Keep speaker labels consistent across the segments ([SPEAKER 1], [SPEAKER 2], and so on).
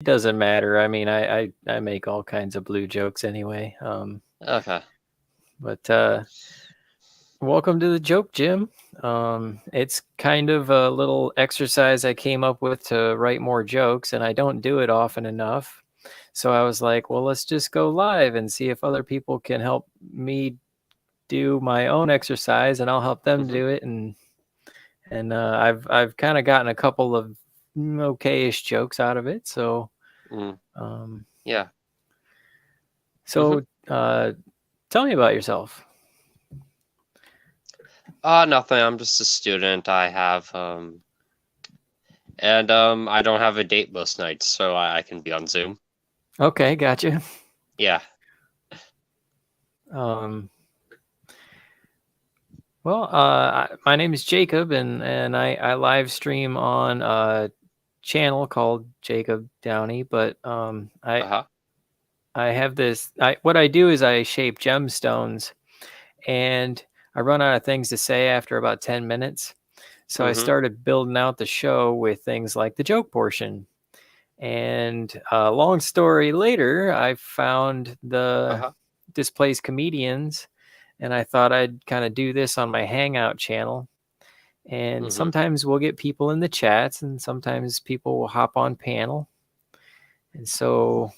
[SPEAKER 1] doesn't matter. I mean, I make all kinds of blue jokes anyway.
[SPEAKER 2] Okay.
[SPEAKER 1] But welcome to the joke gym. It's kind of a little exercise I came up with to write more jokes, and I don't do it often enough. So I was like, well, let's just go live and see if other people can help me do my own exercise, and I'll help them
[SPEAKER 2] Mm-hmm.
[SPEAKER 1] do it. And I've kind of gotten a couple of okayish jokes out of it. So
[SPEAKER 2] Mm.
[SPEAKER 1] um,
[SPEAKER 2] Yeah. Mm-hmm.
[SPEAKER 1] so tell me about yourself.
[SPEAKER 2] Nothing. I'm just a student. I don't have a date most nights, so I can be on Zoom.
[SPEAKER 1] Okay, gotcha.
[SPEAKER 2] Yeah.
[SPEAKER 1] Um, well, my name is Jacob, and I live stream on a channel called Jacob Downey. But
[SPEAKER 2] Uh-huh.
[SPEAKER 1] I have this. What I do is I shape gemstones, and I run out of things to say after about 10 minutes. So I
[SPEAKER 2] Mm-hmm.
[SPEAKER 1] started building out the show with things like the joke portion. And long story later, I found the
[SPEAKER 2] Uh-huh.
[SPEAKER 1] displaced comedians, and I thought I'd kind of do this on my Hangout channel. And
[SPEAKER 2] Mm-hmm.
[SPEAKER 1] sometimes we'll get people in the chats, and sometimes people will hop on panel. And so,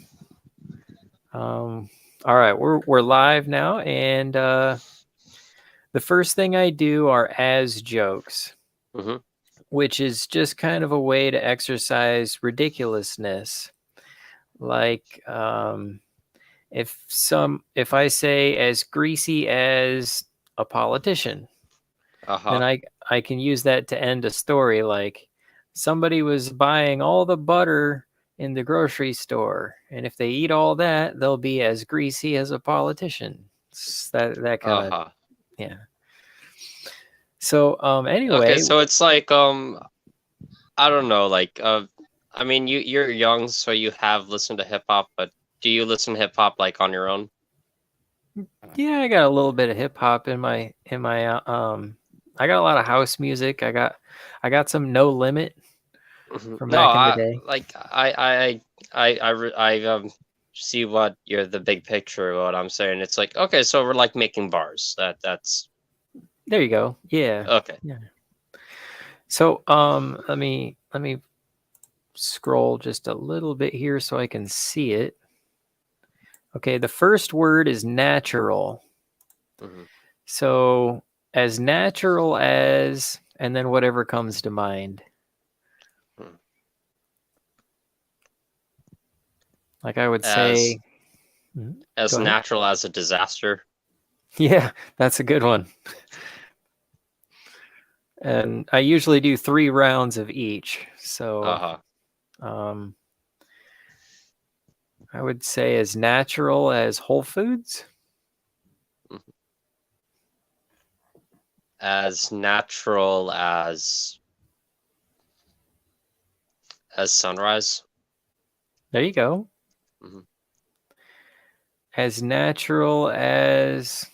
[SPEAKER 1] all right, we're live now, and the first thing I do are as jokes,
[SPEAKER 2] Mm-hmm.
[SPEAKER 1] which is just kind of a way to exercise ridiculousness. Like if I say as greasy as a politician, then
[SPEAKER 2] Uh-huh.
[SPEAKER 1] I can use that to end a story like somebody was buying all the butter in the grocery store, and if they eat all that, they'll be as greasy as a politician. That kind of,
[SPEAKER 2] Uh-huh.
[SPEAKER 1] yeah. So
[SPEAKER 2] Okay,
[SPEAKER 1] anyway,
[SPEAKER 2] so it's like I don't know, like I mean you're young, so you have listened to hip hop, but do you listen to hip hop like on your own?
[SPEAKER 1] yeah, I got a little bit of hip hop in my I got a lot of house music. I got some No Limit
[SPEAKER 2] Mhm.
[SPEAKER 1] from
[SPEAKER 2] No,
[SPEAKER 1] back in the day.
[SPEAKER 2] I see what you're the big picture of what I'm saying. It's like okay, so we're like making bars. That's
[SPEAKER 1] There you go. Yeah.
[SPEAKER 2] okay.
[SPEAKER 1] Yeah. So let me scroll just a little bit here so I can see it. Okay, the first word is natural.
[SPEAKER 2] Hmm.
[SPEAKER 1] So as natural as, and then whatever comes to mind. Like I would
[SPEAKER 2] As
[SPEAKER 1] say, mhm,
[SPEAKER 2] as
[SPEAKER 1] go ahead.
[SPEAKER 2] natural as a disaster.
[SPEAKER 1] Yeah, that's a good one. And I usually do 3 rounds of each. So
[SPEAKER 2] Uh-huh.
[SPEAKER 1] um, I would say as natural as Whole Foods.
[SPEAKER 2] Mhm. As natural as sunrise.
[SPEAKER 1] There you go.
[SPEAKER 2] Hmm.
[SPEAKER 1] As natural as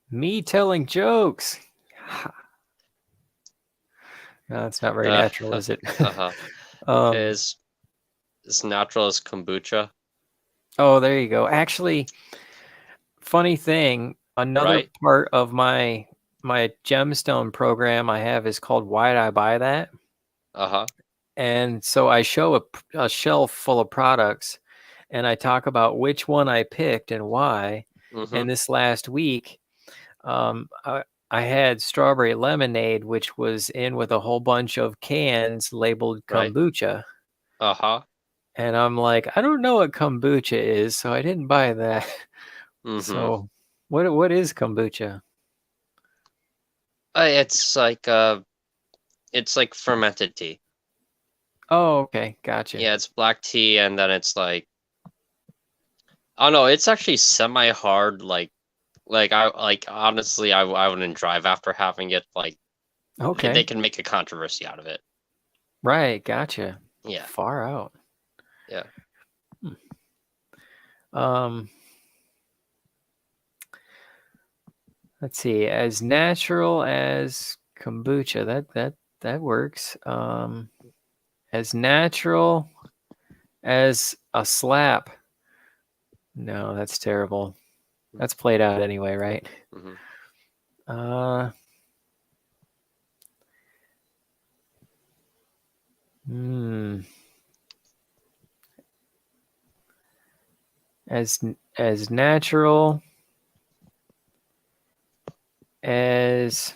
[SPEAKER 1] me telling jokes. No, it's not very natural, is it?
[SPEAKER 2] Uh-huh. Okay,
[SPEAKER 1] um,
[SPEAKER 2] as natural as kombucha,
[SPEAKER 1] oh, there you go. Actually, funny thing, another
[SPEAKER 2] right?
[SPEAKER 1] part of my gemstone program I have is called Why'd I Buy That?
[SPEAKER 2] Uh-huh.
[SPEAKER 1] And so I show a shelf full of products, and I talk about which one I picked and why.
[SPEAKER 2] Mm-hmm.
[SPEAKER 1] And this last week, um, I, I had strawberry lemonade, which was in with a whole bunch of cans labeled
[SPEAKER 2] Right.
[SPEAKER 1] kombucha.
[SPEAKER 2] Uh-huh.
[SPEAKER 1] And I'm like, I don't know what kombucha is, so I didn't buy that.
[SPEAKER 2] Mm-hmm.
[SPEAKER 1] So, what is kombucha?
[SPEAKER 2] It's it's like fermented tea.
[SPEAKER 1] Oh, okay, gotcha.
[SPEAKER 2] Yeah, it's black tea and then it's like oh no, it's actually semi-hard like I like honestly I wouldn't drive after having it like they
[SPEAKER 1] Okay,
[SPEAKER 2] can make a controversy out of it.
[SPEAKER 1] right, gotcha.
[SPEAKER 2] Yeah.
[SPEAKER 1] Far out.
[SPEAKER 2] Yeah.
[SPEAKER 1] Hmm. Um, let's see. As natural as kombucha, that works. As natural as a slap. No, that's terrible. That's played out anyway, right?
[SPEAKER 2] Mm-hmm.
[SPEAKER 1] As natural as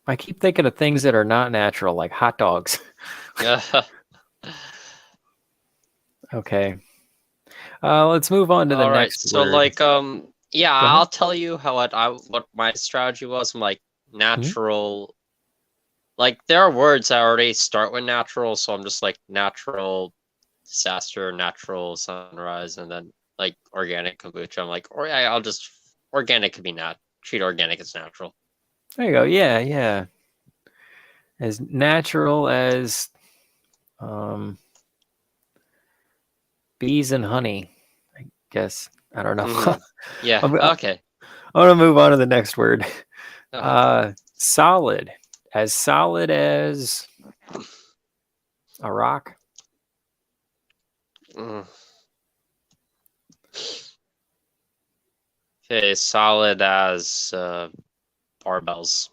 [SPEAKER 1] I keep thinking of things that are not natural, like hot dogs. Okay. Let's move on to the
[SPEAKER 2] All right.
[SPEAKER 1] next
[SPEAKER 2] So
[SPEAKER 1] word.
[SPEAKER 2] yeah,
[SPEAKER 1] Go ahead.
[SPEAKER 2] I'll tell you how what my strategy was. I'm like
[SPEAKER 1] Mhm.
[SPEAKER 2] natural. Like there are words that already start with natural, so I'm just like natural disaster, natural sunrise, and then like organic kombucha. I'm like, or yeah, I'll just organic could be treat organic as natural.
[SPEAKER 1] There you go. Yeah, yeah. As natural as um, bees and honey, I guess. I don't know.
[SPEAKER 2] Mm-hmm. Yeah.
[SPEAKER 1] I'm, I'm
[SPEAKER 2] Okay.
[SPEAKER 1] going to move on to the next word.
[SPEAKER 2] Uh-huh.
[SPEAKER 1] Solid. As solid as a rock.
[SPEAKER 2] Mm. Okay. Solid as barbells.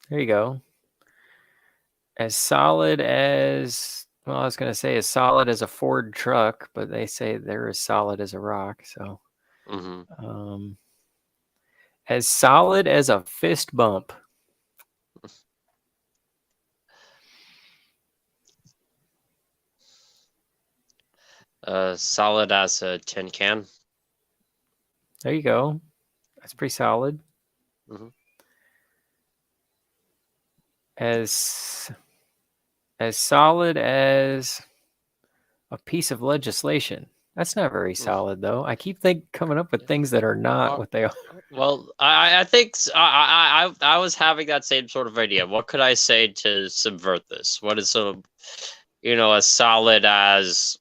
[SPEAKER 1] There you go. As solid as, well, I was going to say as solid as a Ford truck, but they say they're as solid as a rock. So,
[SPEAKER 2] Mm-hmm.
[SPEAKER 1] as solid as a fist bump.
[SPEAKER 2] Solid as a tin can.
[SPEAKER 1] There you go. That's pretty solid.
[SPEAKER 2] Mm-hmm.
[SPEAKER 1] As solid as a piece of legislation. That's not very solid, though. I keep coming up with things that are not what they are.
[SPEAKER 2] Well, I think I was having that same sort of idea. What could I say to subvert this? What is as solid as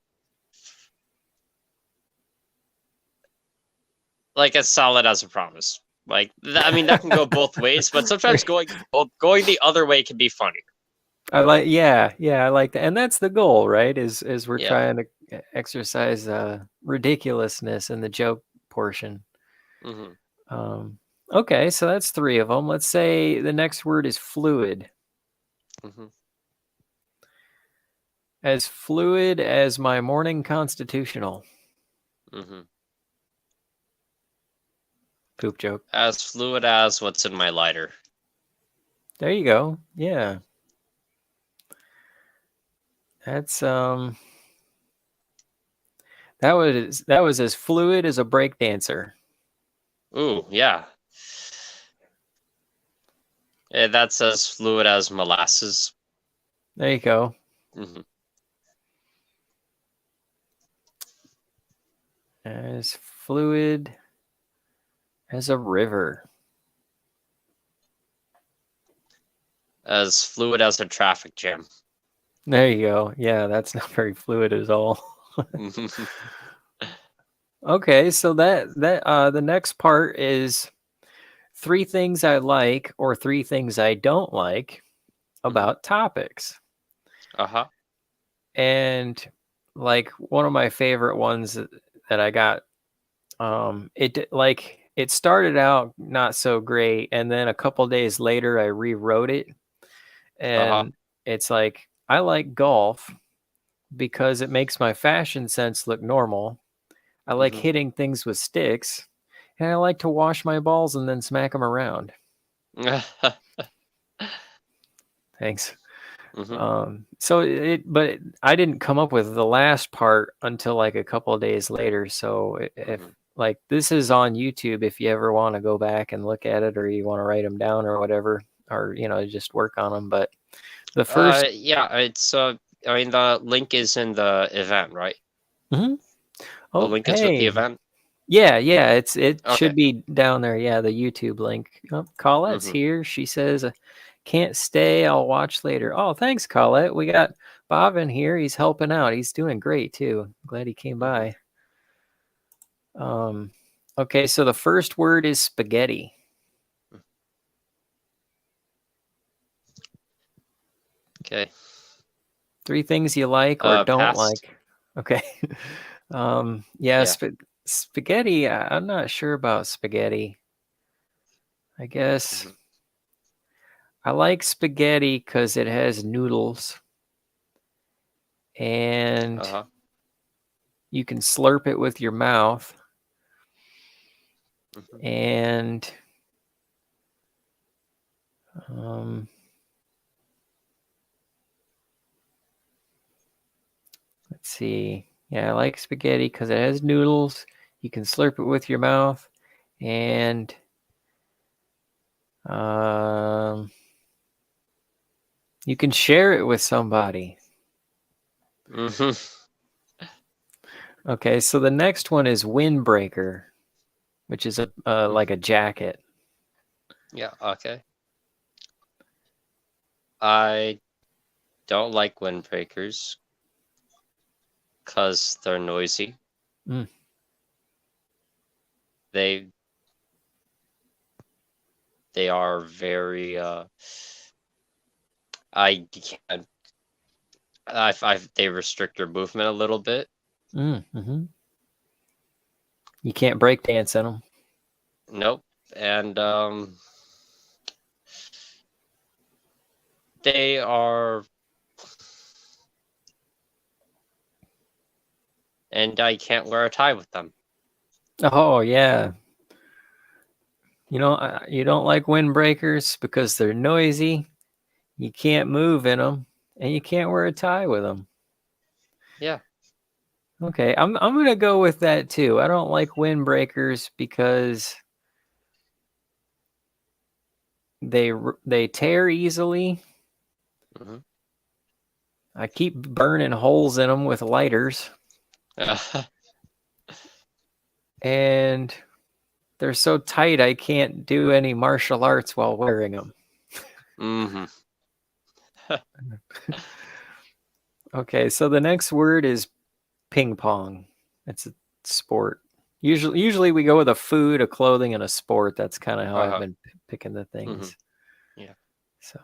[SPEAKER 2] a promise? I mean, that can go both ways, but sometimes going the other way can be funny.
[SPEAKER 1] I like, yeah, I like that, and that's the goal, right? Is we're
[SPEAKER 2] Yeah.
[SPEAKER 1] trying to exercise ridiculousness in the joke portion.
[SPEAKER 2] Mm-hmm.
[SPEAKER 1] Okay, so that's 3 of them. Let's say the next word is fluid.
[SPEAKER 2] Mm-hmm.
[SPEAKER 1] As fluid as my morning constitutional.
[SPEAKER 2] Mm-hmm.
[SPEAKER 1] Poop joke.
[SPEAKER 2] As fluid as what's in my lighter.
[SPEAKER 1] There you go. Yeah. That's that was as fluid as a break dancer.
[SPEAKER 2] Ooh, yeah. That's as fluid as molasses.
[SPEAKER 1] There you go.
[SPEAKER 2] Mm-hmm.
[SPEAKER 1] As fluid as a river.
[SPEAKER 2] As fluid as a traffic jam.
[SPEAKER 1] There you go. Yeah, that's not very fluid at all. Okay, so that the next part is 3 things I like or 3 things I don't like about topics.
[SPEAKER 2] Uh-huh.
[SPEAKER 1] And like one of my favorite ones that I got, it started out not so great, and then a couple days later I rewrote it,
[SPEAKER 2] Uh-huh.
[SPEAKER 1] and it's like I like golf because it makes my fashion sense look normal. I like
[SPEAKER 2] Mm-hmm.
[SPEAKER 1] hitting things with sticks, and I like to wash my balls and then smack them around. Thanks.
[SPEAKER 2] Mm-hmm.
[SPEAKER 1] But I didn't come up with the last part until like a couple of days later. So if
[SPEAKER 2] Mm-hmm.
[SPEAKER 1] like this is on YouTube, if you ever want to go back and look at it, or you want to write them down or whatever, or just work on them. But the first,
[SPEAKER 2] Yeah, it's I mean the link is in the event, right?
[SPEAKER 1] Mhm.
[SPEAKER 2] The
[SPEAKER 1] Oh,
[SPEAKER 2] link is with the
[SPEAKER 1] hey,
[SPEAKER 2] event.
[SPEAKER 1] yeah, it
[SPEAKER 2] Okay.
[SPEAKER 1] should be down there. Yeah, the YouTube link. Oh, Colette's
[SPEAKER 2] Mm-hmm.
[SPEAKER 1] here. She says, "Can't stay. I'll watch later." Oh, thanks, Colette. We got Bob in here. He's helping out. He's doing great too. Glad he came
[SPEAKER 2] Mm-hmm.
[SPEAKER 1] by. Okay, so the first word is spaghetti.
[SPEAKER 2] Okay.
[SPEAKER 1] 3 things you like or don't
[SPEAKER 2] Pass.
[SPEAKER 1] like. Okay. Yeah,
[SPEAKER 2] Yeah.
[SPEAKER 1] spaghetti. I'm not sure about spaghetti. I guess
[SPEAKER 2] Mhm.
[SPEAKER 1] I like spaghetti because it has noodles and
[SPEAKER 2] Uh-huh.
[SPEAKER 1] you can slurp it with your mouth.
[SPEAKER 2] Mhm.
[SPEAKER 1] And let's see. Yeah, I like spaghetti because it has noodles. You can slurp it with your mouth, and you can share it with somebody.
[SPEAKER 2] Mhm.
[SPEAKER 1] Okay, so the next one is windbreaker, which is like a jacket.
[SPEAKER 2] Yeah, okay. I don't like windbreakers because they're noisy.
[SPEAKER 1] Mm.
[SPEAKER 2] They they are very I can't they restrict your movement a little bit.
[SPEAKER 1] Mm-hmm. You can't break dance in them.
[SPEAKER 2] Nope. And they are and I can't wear a tie with them.
[SPEAKER 1] Oh yeah. You don't like windbreakers because they're noisy. You can't move in them, and you can't wear a tie with them.
[SPEAKER 2] Yeah.
[SPEAKER 1] Okay, I'm gonna go with that too. I don't like windbreakers because they tear easily.
[SPEAKER 2] Mhm.
[SPEAKER 1] I keep burning holes in them with lighters, and they're so tight I can't do any martial arts while wearing them.
[SPEAKER 2] Mhm.
[SPEAKER 1] Okay, so the next word is ping pong. It's a sport. Usually we go with a food, a clothing, and a sport. That's kind of how I've
[SPEAKER 2] Uh-huh.
[SPEAKER 1] been picking the
[SPEAKER 2] Mhm.
[SPEAKER 1] things.
[SPEAKER 2] Yeah.
[SPEAKER 1] So,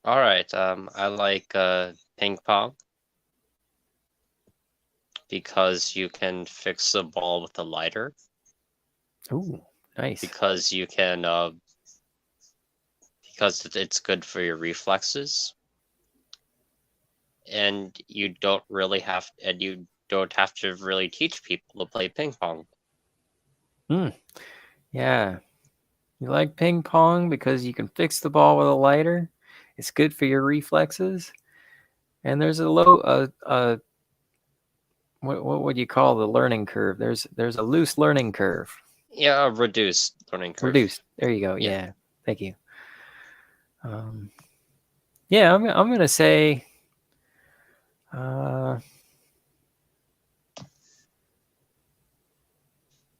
[SPEAKER 2] All right. I like ping pong because you can fix the ball with a lighter.
[SPEAKER 1] ooh, nice.
[SPEAKER 2] Because you can because it's good for your reflexes, and you don't have to really teach people to play ping pong.
[SPEAKER 1] Yeah. You like ping pong because you can fix the ball with a lighter. It's good for your reflexes. And there's a what would you call the learning curve? There's a loose learning curve.
[SPEAKER 2] Yeah, a reduced learning curve.
[SPEAKER 1] Reduced. There you go.
[SPEAKER 2] Yeah.
[SPEAKER 1] Yeah. Thank you. Um, yeah, I'm gonna say uh,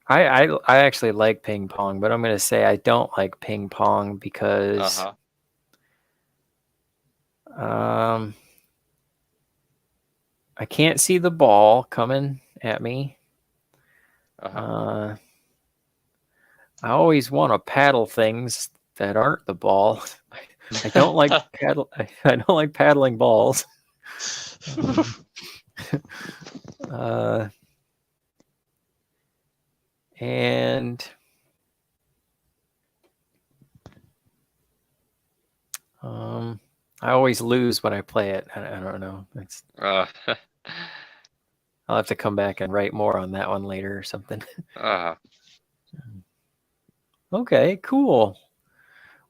[SPEAKER 1] I actually like ping pong, but I'm gonna say I don't like ping pong because
[SPEAKER 2] Uh-huh.
[SPEAKER 1] um, I can't see the ball coming at me.
[SPEAKER 2] Uh-huh.
[SPEAKER 1] Uh, I always want to paddle things that aren't the ball. I don't like paddle. I don't like paddling balls. Um, uh, and I always lose when I play it. I don't know.
[SPEAKER 2] uh,
[SPEAKER 1] I'll have to come back and write more on that one later or something.
[SPEAKER 2] uh,
[SPEAKER 1] Okay, cool.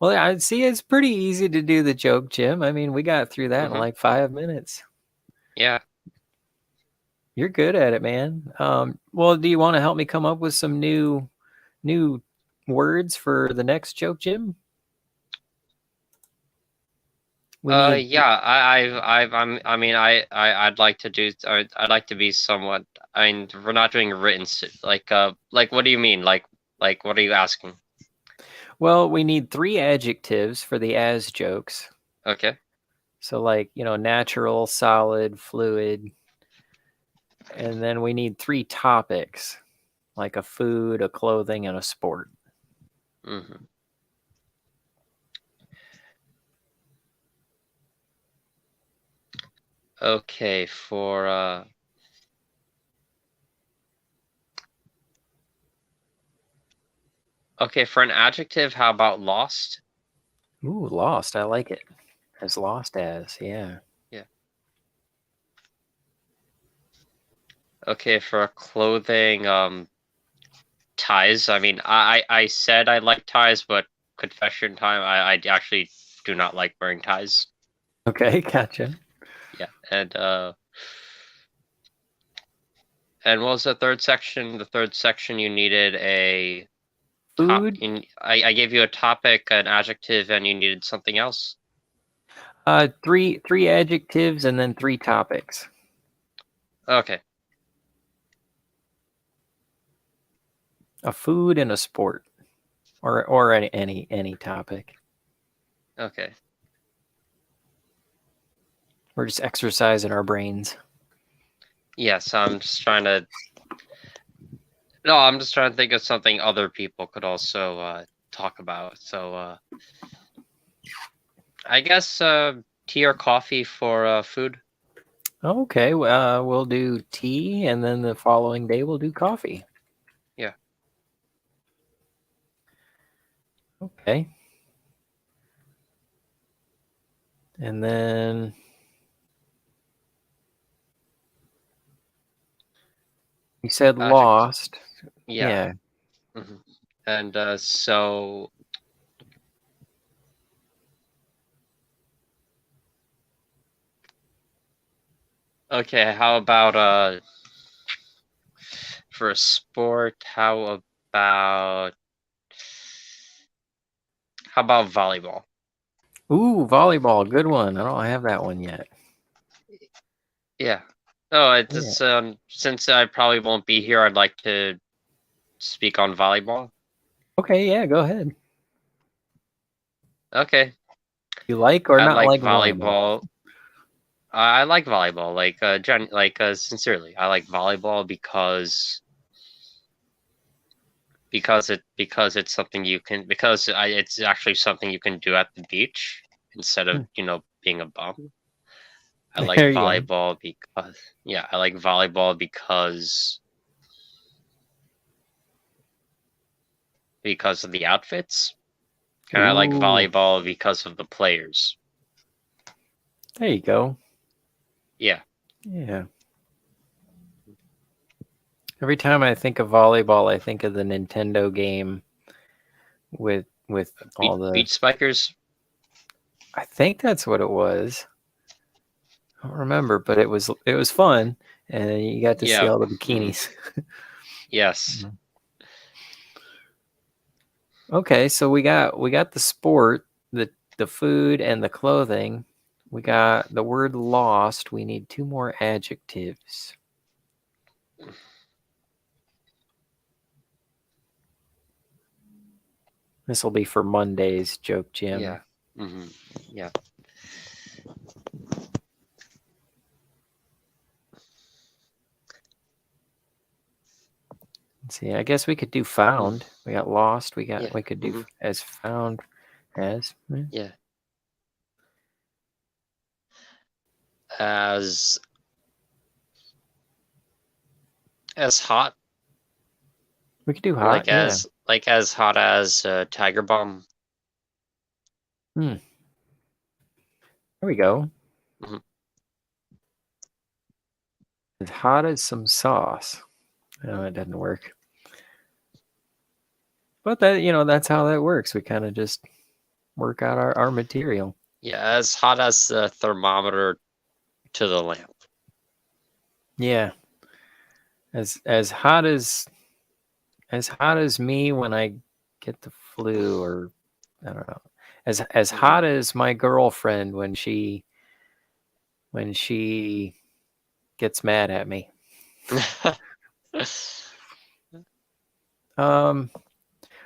[SPEAKER 1] Well, I see it's pretty easy to do the joke, Jim. I mean, we got through that in
[SPEAKER 2] mhm.
[SPEAKER 1] like 5 minutes.
[SPEAKER 2] Yeah.
[SPEAKER 1] You're good at it, man. Well, do you want to help me come up with some new words for the next joke, Jim? We need
[SPEAKER 2] Yeah, I mean, I'd like to do, I'd like to be somewhat, I mean, we're not doing written, like, what do you mean? Like, what are you asking?
[SPEAKER 1] well, we need 3 adjectives for the as jokes.
[SPEAKER 2] Okay.
[SPEAKER 1] So like, natural, solid, fluid, and then we need 3 topics, like a food, a clothing, and a sport.
[SPEAKER 2] Hmm. Okay, for an adjective, how about lost?
[SPEAKER 1] Ooh, lost. I like it. As lost as, yeah.
[SPEAKER 2] Yeah. Okay, for clothing, ties. I mean, I said I like ties, but confession time, I actually do not like wearing ties.
[SPEAKER 1] Okay, gotcha.
[SPEAKER 2] Yeah, and what was the third section? The third section, you needed a
[SPEAKER 1] Food.
[SPEAKER 2] I gave you a topic, an adjective, and you needed something else.
[SPEAKER 1] Three adjectives and then 3 topics.
[SPEAKER 2] Okay.
[SPEAKER 1] A food and a sport, or any topic.
[SPEAKER 2] Okay.
[SPEAKER 1] We're just exercising our brains.
[SPEAKER 2] Yes, I'm just trying to. No, I'm just trying to think of something other people could also talk about. So I guess tea or coffee for food.
[SPEAKER 1] Okay, we'll do tea, and then the following day we'll do coffee.
[SPEAKER 2] Yeah.
[SPEAKER 1] Okay. And then you said lost.
[SPEAKER 2] Yeah. Mm-hmm. And so. Okay, how about for a sport, how about volleyball?
[SPEAKER 1] Ooh, volleyball, good one. I don't have that one yet.
[SPEAKER 2] Yeah. Oh,
[SPEAKER 1] Yeah.
[SPEAKER 2] since I probably won't be here, I'd like to speak on volleyball.
[SPEAKER 1] Okay, yeah, go ahead.
[SPEAKER 2] Okay.
[SPEAKER 1] You like or
[SPEAKER 2] I
[SPEAKER 1] not
[SPEAKER 2] like
[SPEAKER 1] like volleyball?
[SPEAKER 2] volleyball. I like volleyball, sincerely. I like volleyball because it's something you can it's actually something you can do at the beach instead of being a bum. I like
[SPEAKER 1] There you go.
[SPEAKER 2] volleyball because of the outfits, and I like
[SPEAKER 1] Ooh,
[SPEAKER 2] volleyball because of the players.
[SPEAKER 1] there you go.
[SPEAKER 2] Yeah.
[SPEAKER 1] Yeah. Every time I think of volleyball, I think of the Nintendo game with all the.
[SPEAKER 2] Beach spikers.
[SPEAKER 1] I think that's what it was. I don't remember, but it was fun, and you got to see
[SPEAKER 2] Yeah.
[SPEAKER 1] all the bikinis.
[SPEAKER 2] Yes.
[SPEAKER 1] Okay, so we got the sport, the food, and the clothing. We got the word lost. We need 2 more adjectives. This will be for Monday's joke, Jim.
[SPEAKER 2] Yeah. Mm-hmm. Yeah.
[SPEAKER 1] Let's see, I guess we could do found. We got lost. We could do as found as.
[SPEAKER 2] Yeah. As hot.
[SPEAKER 1] We could do
[SPEAKER 2] Or
[SPEAKER 1] hot. Yeah.
[SPEAKER 2] as hot as Tiger Bomb.
[SPEAKER 1] There we go.
[SPEAKER 2] Mm-hmm.
[SPEAKER 1] As hot as some sauce. No, it doesn't work. But that's how that works. We kind of just work out our material.
[SPEAKER 2] Yeah, as hot as the thermometer to the lamp.
[SPEAKER 1] Yeah. As hot as me when I get the flu, or I don't know. As hot as my girlfriend when she gets mad at me.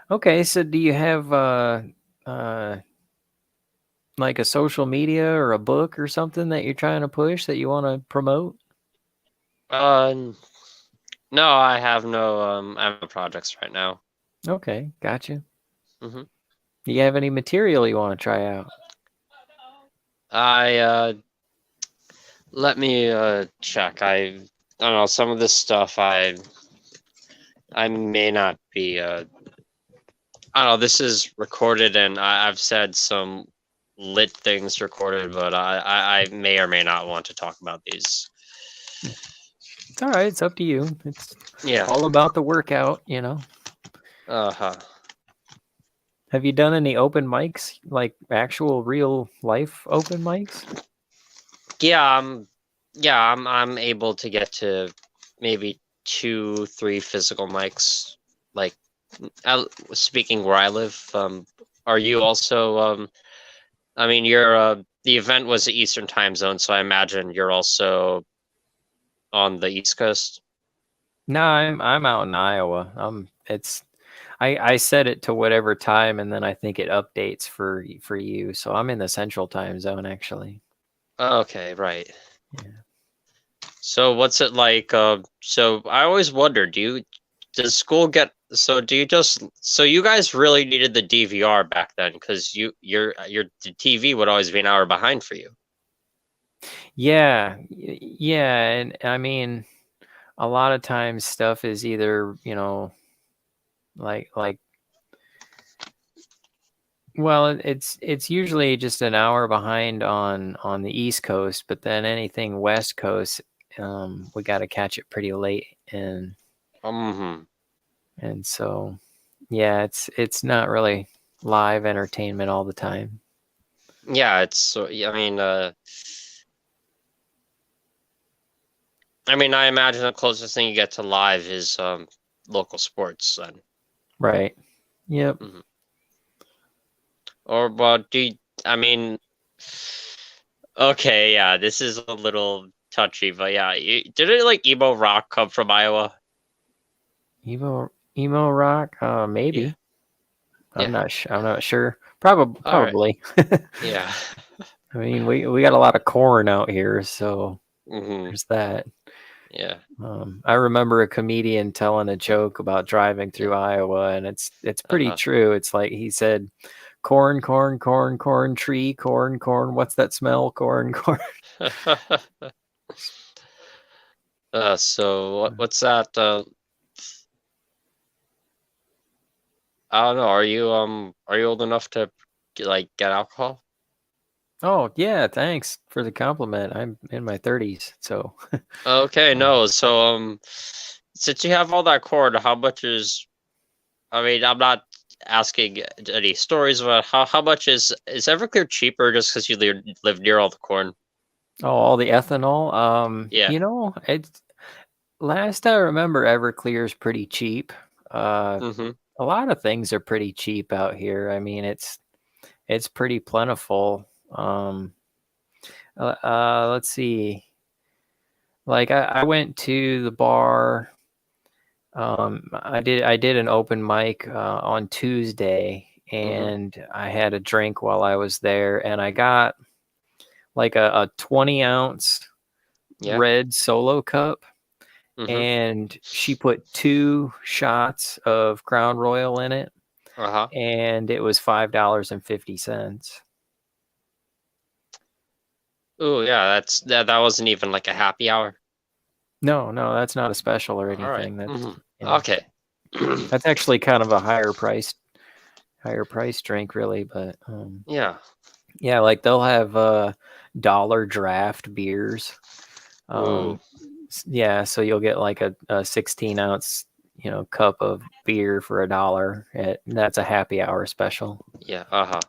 [SPEAKER 1] Okay, so do you have like a social media or a book or something that you're trying to push that you want to promote?
[SPEAKER 2] No, I have no projects right now.
[SPEAKER 1] Okay, gotcha.
[SPEAKER 2] Mm-hmm.
[SPEAKER 1] Do you have any material you want to try out?
[SPEAKER 2] Let me check. I don't know, some of this stuff I may not be I don't know, this is recorded and I've said some lit things recorded, but I may or may not want to talk about these.
[SPEAKER 1] It's all right. It's up to you. It's
[SPEAKER 2] Yeah.
[SPEAKER 1] all about the workout, you know.
[SPEAKER 2] Uh-huh.
[SPEAKER 1] Have you done any open mics, like actual real life open mics?
[SPEAKER 2] I'm able to get to maybe 2, 3 physical mics. Like, speaking where I live, are you also I mean, you're the event was the Eastern time zone, so I imagine you're also on the East Coast.
[SPEAKER 1] No, I'm out in Iowa. I set it to whatever time, and then I think it updates for you. So I'm in the Central time zone actually.
[SPEAKER 2] Okay, right.
[SPEAKER 1] Yeah.
[SPEAKER 2] So what's it like? So I always wonder, does school get so do you just so you guys really needed the DVR back then because your the TV would always be an hour behind for you.
[SPEAKER 1] Yeah, yeah, and I mean, a lot of times stuff is either, you know, like well, it's usually just an hour behind on the East Coast, but then anything West Coast, we got to catch it pretty late,
[SPEAKER 2] Mm-hmm.
[SPEAKER 1] and so yeah, it's not really live entertainment all the time.
[SPEAKER 2] Yeah, I mean, I imagine the closest thing you get to live is local sports then.
[SPEAKER 1] Right. Yep.
[SPEAKER 2] Mhm. Or but I mean, okay, yeah, this is a little touchy, but yeah, didn't like emo rock come from Iowa?
[SPEAKER 1] Emo rock,
[SPEAKER 2] Yeah,
[SPEAKER 1] maybe.
[SPEAKER 2] yeah.
[SPEAKER 1] I'm not sure.
[SPEAKER 2] All right.
[SPEAKER 1] Probably.
[SPEAKER 2] Yeah.
[SPEAKER 1] I mean, we got a lot of corn out here, so
[SPEAKER 2] Hmm.
[SPEAKER 1] there's that.
[SPEAKER 2] Yeah.
[SPEAKER 1] I remember a comedian telling a joke about driving
[SPEAKER 2] Yeah.
[SPEAKER 1] through Iowa, and it's pretty
[SPEAKER 2] Uh-huh.
[SPEAKER 1] true. It's like he said, "Corn, corn, corn, corn, tree, corn, corn. What's that smell? Corn, corn."
[SPEAKER 2] So what's that? I don't know. Are you old enough to get alcohol?
[SPEAKER 1] Oh yeah, thanks for the compliment. I'm in my 30s, so
[SPEAKER 2] Okay,
[SPEAKER 1] um,
[SPEAKER 2] no. So since you have all that corn, how much is I mean, I'm not asking any stories about how much is Everclear cheaper just because you live near all the corn?
[SPEAKER 1] oh, all the ethanol.
[SPEAKER 2] Yeah.
[SPEAKER 1] You know, it's last I remember, Everclear's pretty cheap.
[SPEAKER 2] Mm-hmm.
[SPEAKER 1] A lot of things are pretty cheap out here. I mean, it's pretty plentiful. Let's see. Like I went to the bar. I did an open mic on Tuesday,
[SPEAKER 2] Mm-hmm.
[SPEAKER 1] and I had a drink while I was there, and I got like a 20-ounce
[SPEAKER 2] Yeah.
[SPEAKER 1] red Solo cup,
[SPEAKER 2] Mm-hmm.
[SPEAKER 1] and she put 2 shots of Crown Royal in it,
[SPEAKER 2] Uh-huh.
[SPEAKER 1] and it was $5.50.
[SPEAKER 2] Oh yeah, that wasn't even like a happy hour.
[SPEAKER 1] No, no, that's not a special or
[SPEAKER 2] All right.
[SPEAKER 1] anything. That's
[SPEAKER 2] Mm-hmm.
[SPEAKER 1] yeah.
[SPEAKER 2] Okay.
[SPEAKER 1] That's actually kind of a higher price drink really, but
[SPEAKER 2] Yeah.
[SPEAKER 1] yeah, like they'll have dollar draft beers.
[SPEAKER 2] Ooh.
[SPEAKER 1] Yeah, so you'll get like a 16-ounce, you know, cup of beer for $1. That's a happy hour special.
[SPEAKER 2] Yeah. Uh-huh.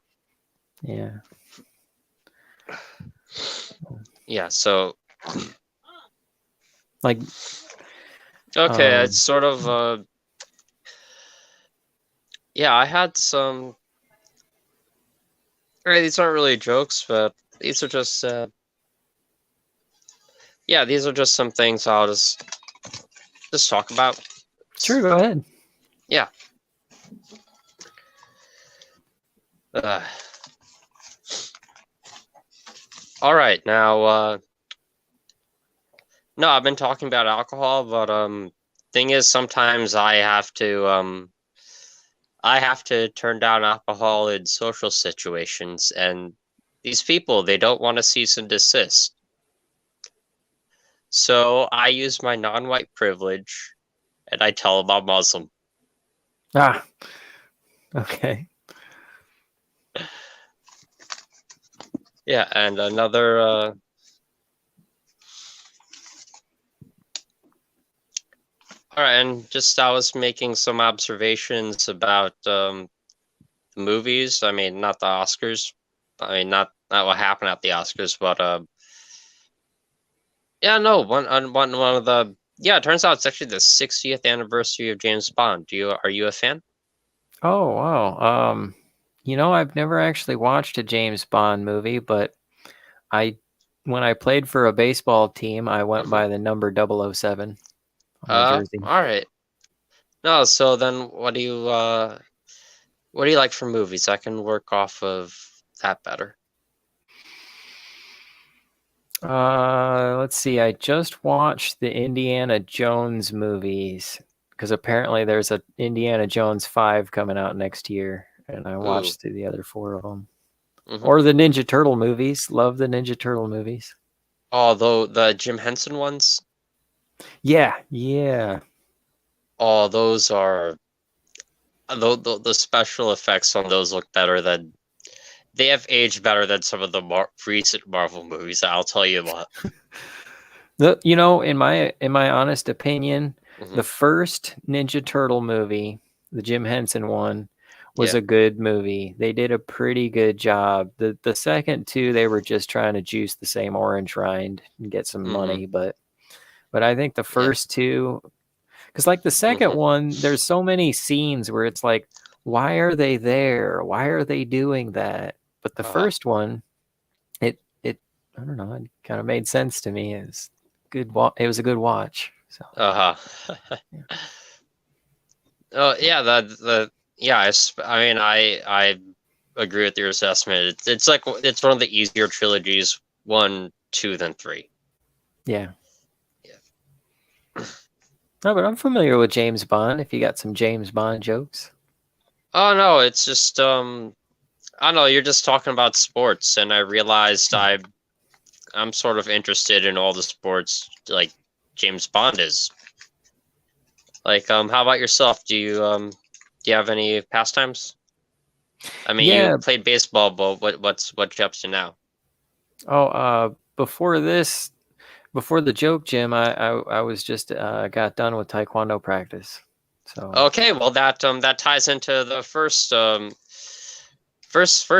[SPEAKER 1] Yeah.
[SPEAKER 2] Yeah. So
[SPEAKER 1] Like
[SPEAKER 2] okay, it's
[SPEAKER 1] um
[SPEAKER 2] sort of yeah, I had some right, these aren't really jokes, but these are just yeah, these are just some things I'll just talk about.
[SPEAKER 1] sure, go ahead.
[SPEAKER 2] Yeah. Uh, all right. Now no, I've been talking about alcohol, but thing is sometimes I have to turn down alcohol in social situations and these people they don't want to cease and desist. So I use my non-white privilege, and I tell them I'm Muslim.
[SPEAKER 1] Ah, okay.
[SPEAKER 2] Yeah, and another. All right, and just I was making some observations about the movies. I mean, not the Oscars. I mean, not what happened at the Oscars, but yeah, no, one of the yeah. It turns out it's actually the 60th anniversary of James Bond. Are you a fan?
[SPEAKER 1] Oh, wow. I've never actually watched a James Bond movie, but I when I played for a baseball team, I went
[SPEAKER 2] Mm-hmm.
[SPEAKER 1] by the number 007 on my jersey.
[SPEAKER 2] All right. No, so then what do you like for movies? I can work off of that better.
[SPEAKER 1] Let's see. I just watched the Indiana Jones movies because apparently there's a Indiana Jones 5 coming out next year, and I
[SPEAKER 2] Ooh.
[SPEAKER 1] watched through the other four of them.
[SPEAKER 2] Mm-hmm.
[SPEAKER 1] Or the Ninja Turtle movies. Love the Ninja Turtle movies.
[SPEAKER 2] Although the Jim Henson ones,
[SPEAKER 1] Yeah, yeah.
[SPEAKER 2] oh, those are the special effects on those look better than they have aged better than some of the recent Marvel movies. I'll tell you what.
[SPEAKER 1] In my honest opinion,
[SPEAKER 2] Hmm.
[SPEAKER 1] the first Ninja Turtle movie, the Jim Henson one, was
[SPEAKER 2] Yeah.
[SPEAKER 1] a good movie. They did a pretty good job. The second two, they were just trying to juice the same orange rind and get some
[SPEAKER 2] Hmm.
[SPEAKER 1] money, but I think the
[SPEAKER 2] Yeah.
[SPEAKER 1] first two, because like the second
[SPEAKER 2] Hmm.
[SPEAKER 1] one, there's so many scenes where it's like, why are they there? Why are they doing that? But the
[SPEAKER 2] Uh-huh.
[SPEAKER 1] first one, it I don't know, it kind of made sense to me. It was a good watch. So
[SPEAKER 2] Uh-huh.
[SPEAKER 1] yeah.
[SPEAKER 2] Oh yeah, the yeah. I mean, I agree with your assessment. It's like it's one of the easier trilogies, one, two, than three.
[SPEAKER 1] Yeah.
[SPEAKER 2] Yeah.
[SPEAKER 1] No, but I'm familiar with James Bond. If you got some James Bond jokes.
[SPEAKER 2] Oh no, it's just I don't know. You're just talking about sports, and I realized I'm sort of interested in all the sports like James Bond is. Like, how about yourself? Do you have any pastimes? I mean, you
[SPEAKER 1] Yeah.
[SPEAKER 2] played baseball, but what you up to now?
[SPEAKER 1] Oh, before the joke, Jim, I was just got done with Taekwondo practice. So
[SPEAKER 2] Okay, well that ties into the first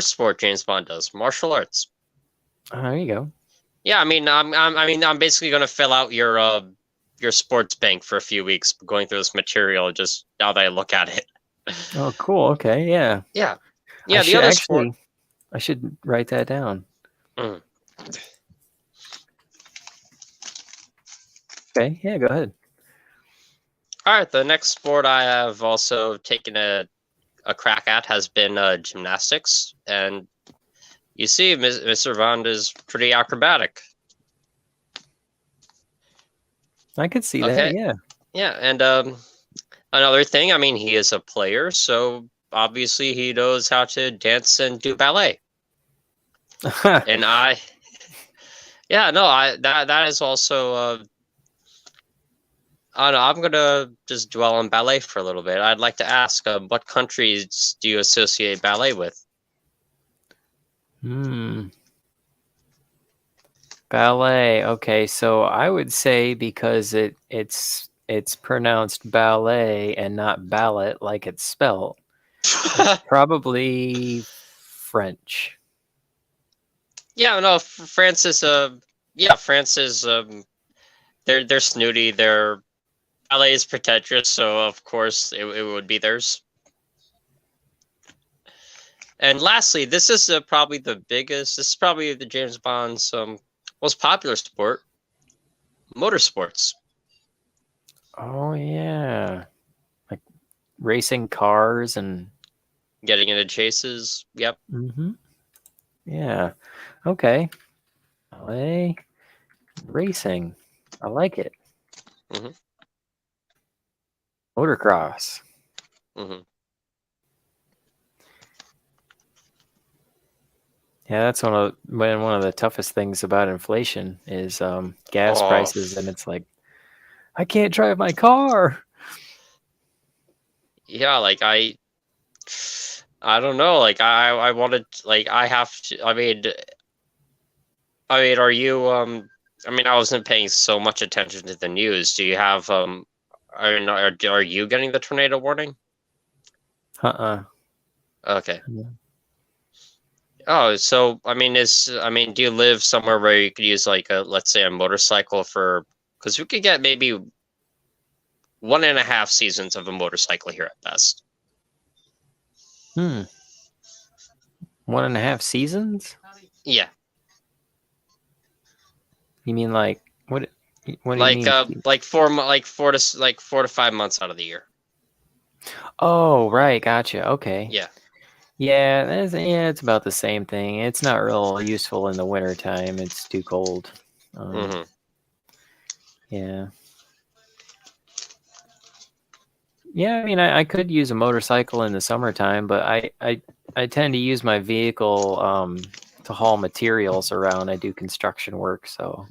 [SPEAKER 2] sport James Bond does, martial arts.
[SPEAKER 1] there you go.
[SPEAKER 2] Yeah, I mean, I'm basically gonna fill out your sports bank for a few weeks, going through this material. Just now that I look at it,
[SPEAKER 1] Oh, cool. Okay, yeah.
[SPEAKER 2] yeah,
[SPEAKER 1] I
[SPEAKER 2] yeah. The
[SPEAKER 1] should
[SPEAKER 2] other sport.
[SPEAKER 1] actually I should write that down.
[SPEAKER 2] Mm.
[SPEAKER 1] Okay, yeah, go ahead.
[SPEAKER 2] All right, the next sport I have also taken a crack at has been gymnastics, and you see, Mr. Vond is pretty acrobatic.
[SPEAKER 1] I could see that.
[SPEAKER 2] Okay,
[SPEAKER 1] Yeah.
[SPEAKER 2] yeah, and another thing, I mean, he is a player, so obviously he knows how to dance and do ballet. And yeah, no, that is also. I don't know, I'm gonna just dwell on ballet for a little bit. I'd like to ask, what countries do you associate ballet with?
[SPEAKER 1] Hmm. Ballet. Okay, so I would say because it's pronounced ballet and not ballot like it's spelled. It's probably French.
[SPEAKER 2] Yeah, no, France is yeah, France is they're snooty. Their ballet is pretentious, so of course it would be theirs. And lastly, this is probably the biggest. This is probably the James Bond's most popular sport, motorsports.
[SPEAKER 1] Oh yeah. Like racing cars and
[SPEAKER 2] Getting into chases. Yep.
[SPEAKER 1] yeah. Okay. Ballet racing. I like it.
[SPEAKER 2] Hmm.
[SPEAKER 1] Motocross.
[SPEAKER 2] Hmm.
[SPEAKER 1] Yeah, that's one of the toughest things about inflation is gas
[SPEAKER 2] Oh,
[SPEAKER 1] prices, and it's like I can't drive my car.
[SPEAKER 2] yeah, like I don't know, like I wanted, like I have to. I mean, are you I mean, I wasn't paying so much attention to the news. Do you have I mean, are you getting the tornado warning?
[SPEAKER 1] Uh-uh.
[SPEAKER 2] Okay.
[SPEAKER 1] Yeah.
[SPEAKER 2] Oh, so I mean, do you live somewhere where you could use like a, let's say, a motorcycle for? Because we could get maybe 1.5 seasons of a motorcycle here at best.
[SPEAKER 1] Hmm. 1.5 seasons?
[SPEAKER 2] Yeah,
[SPEAKER 1] You mean like what? What do you mean?
[SPEAKER 2] like 4 to 5 months out of the year.
[SPEAKER 1] Oh, right, gotcha. Okay.
[SPEAKER 2] Yeah.
[SPEAKER 1] Yeah, it's about the same thing. It's not real useful in the winter time. It's too cold.
[SPEAKER 2] Mm-hmm.
[SPEAKER 1] Yeah. Yeah, I mean, I could use a motorcycle in the summertime, but I tend to use my vehicle to haul materials around. I do construction work, so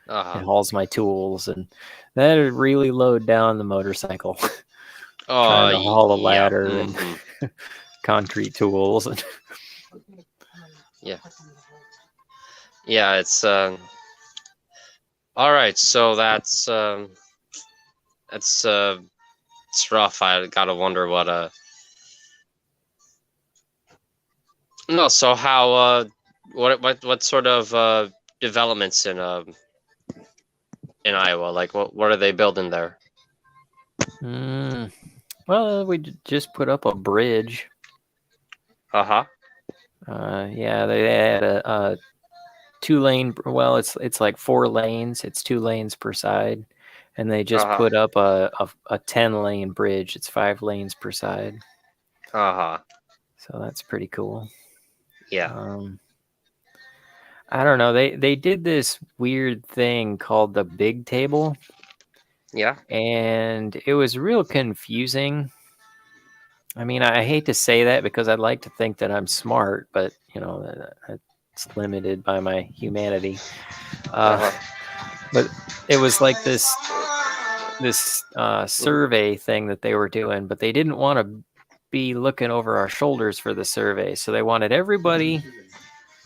[SPEAKER 1] it
[SPEAKER 2] Uh-huh.
[SPEAKER 1] hauls my tools, and that would really load down the motorcycle.
[SPEAKER 2] Oh,
[SPEAKER 1] Trying to haul a
[SPEAKER 2] yeah.
[SPEAKER 1] ladder and
[SPEAKER 2] Mm-hmm.
[SPEAKER 1] concrete tools. And
[SPEAKER 2] Yeah. Yeah, all right, so that's it's rough. I gotta wonder what no, so how what sort of developments in Iowa? Like what are they building there?
[SPEAKER 1] well, we just put up a bridge.
[SPEAKER 2] Uh-huh.
[SPEAKER 1] Yeah, they had a 2-lane. Well, it's like 4 lanes. It's 2 lanes per side, and they just
[SPEAKER 2] Uh-huh.
[SPEAKER 1] put up a 10-lane bridge. It's 5 lanes per side.
[SPEAKER 2] Uh-huh.
[SPEAKER 1] So that's pretty cool.
[SPEAKER 2] Yeah.
[SPEAKER 1] I don't know. They did this weird thing called the big table,
[SPEAKER 2] Yeah.
[SPEAKER 1] and it was real confusing. I mean, I hate to say that because I'd like to think that I'm smart, but it's limited by my humanity.
[SPEAKER 2] Uh-huh.
[SPEAKER 1] But it was like this survey thing that they were doing, but they didn't want to be looking over our shoulders for the survey, so they wanted everybody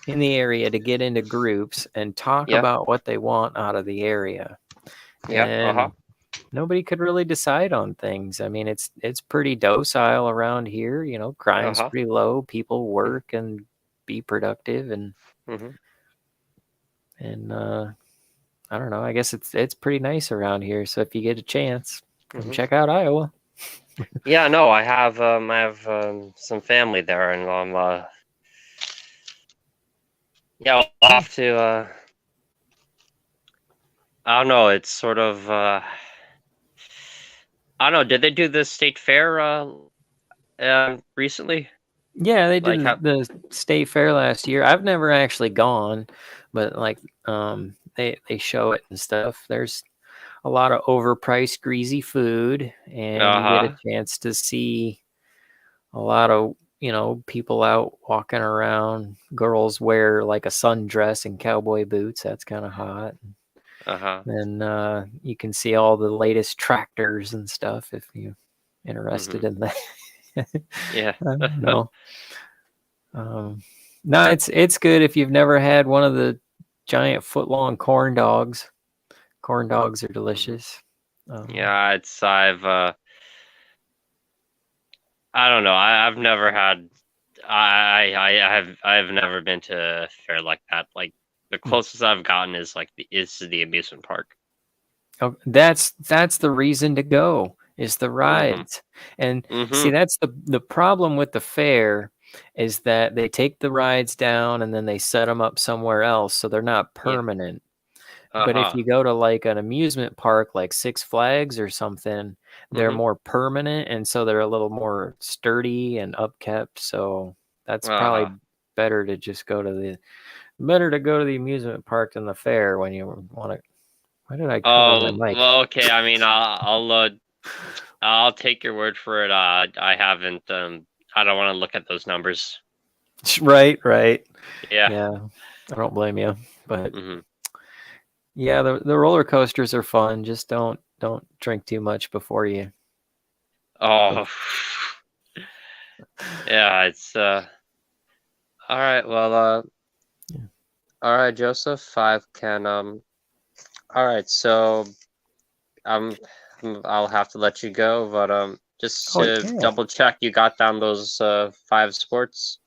[SPEAKER 1] in the area to get into groups and talk
[SPEAKER 2] Yeah.
[SPEAKER 1] about what they want out of the area.
[SPEAKER 2] Yeah. Uh-huh.
[SPEAKER 1] And nobody could really decide on things. I mean, it's pretty docile around here. Crime's
[SPEAKER 2] Uh-huh.
[SPEAKER 1] pretty low. People work and be productive, and
[SPEAKER 2] Mm-hmm.
[SPEAKER 1] and I don't know. I guess it's pretty nice around here. So if you get a chance, come
[SPEAKER 2] Mm-hmm.
[SPEAKER 1] check out Iowa.
[SPEAKER 2] Yeah, no, I have some family there, and yeah, I'll have to I don't know, it's sort of I don't know, did they do the state fair recently?
[SPEAKER 1] Yeah, they
[SPEAKER 2] Like how
[SPEAKER 1] did the state fair last year. I've never actually gone, but like they show it and stuff. There's a lot of overpriced greasy food, and you get a
[SPEAKER 2] Uh-huh.
[SPEAKER 1] chance to see a lot of people out walking around. Girls wear like a sundress and cowboy boots. That's kind of hot.
[SPEAKER 2] Uh-huh.
[SPEAKER 1] And you can see all the latest tractors and stuff if you're
[SPEAKER 2] Mm-hmm.
[SPEAKER 1] interested in that.
[SPEAKER 2] Yeah.
[SPEAKER 1] I don't know. No, it's good if you've never had one of the giant foot-long corn dogs. Corn dogs are
[SPEAKER 2] Mhm.
[SPEAKER 1] delicious.
[SPEAKER 2] Yeah, I don't know. I've never had I've never been to a fair like that. Like the
[SPEAKER 1] hmm.
[SPEAKER 2] closest I've gotten is like the amusement park.
[SPEAKER 1] Oh, that's the reason to go is the
[SPEAKER 2] Mm-hmm.
[SPEAKER 1] rides. And see,
[SPEAKER 2] Mm-hmm.
[SPEAKER 1] that's the problem with the fair is that they take the rides down and then they set them up somewhere else, so they're not
[SPEAKER 2] Yeah.
[SPEAKER 1] permanent. But if
[SPEAKER 2] Uh-huh.
[SPEAKER 1] you go to like an amusement park like Six Flags or something, they're
[SPEAKER 2] Mm-hmm.
[SPEAKER 1] more permanent, and so they're a little more sturdy and upkept. So that's probably
[SPEAKER 2] Uh-huh.
[SPEAKER 1] better to go to the amusement park than the fair when you want to. Why did I cover my mic?
[SPEAKER 2] Well, okay. I mean, I'll take your word for it. I haven't I don't want to look at those numbers.
[SPEAKER 1] Right, right.
[SPEAKER 2] Yeah.
[SPEAKER 1] Yeah, I don't blame you. But
[SPEAKER 2] Hmm.
[SPEAKER 1] yeah, the roller coasters are fun. Just don't drink too much before you.
[SPEAKER 2] Oh, yeah. It's All right. Well,
[SPEAKER 1] Yeah.
[SPEAKER 2] all right, Joseph. I can All right. So um, I'll have to let you go, but just
[SPEAKER 1] Oh
[SPEAKER 2] to
[SPEAKER 1] yeah.
[SPEAKER 2] double check, you got down those 5 sports.